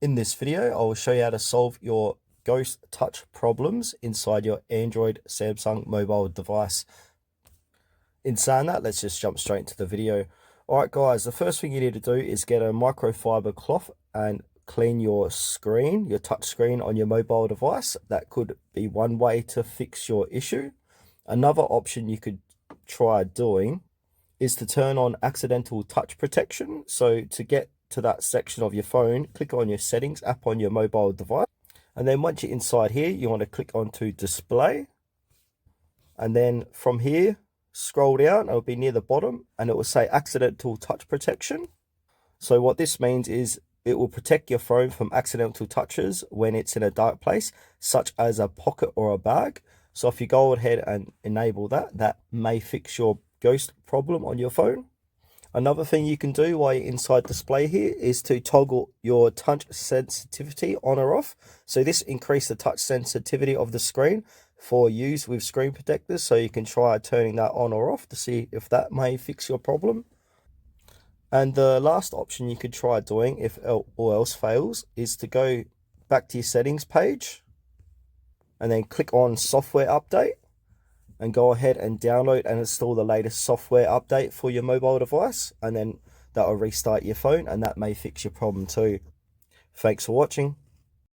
In this video, I will show you how to solve your ghost touch problems inside your Android Samsung mobile device. In saying that, let's just jump straight into the video. Alright guys, the first thing you need to do is get a microfiber cloth and clean your screen, your touch screen on your mobile device. That could be one way to fix your issue. Another option you could try doing is to turn on accidental touch protection. So to get to that section of your phone, click on your settings app on your mobile device. And then once you're inside here, you want to click onto display. And then from here, scroll down, it'll be near the bottom and it will say accidental touch protection. So what this means is it will protect your phone from accidental touches when it's in a dark place, such as a pocket or a bag. So if you go ahead and enable that, that may fix your ghost problem on your phone. Another thing you can do while you're inside display here is to toggle your touch sensitivity on or off. So this increases the touch sensitivity of the screen for use with screen protectors. So you can try turning that on or off to see if that may fix your problem. And the last option you could try doing if all else fails is to go back to your settings page and then click on software update and go ahead and download and install the latest software update for your mobile device, and then that will restart your phone and that may fix your problem too. Thanks for watching.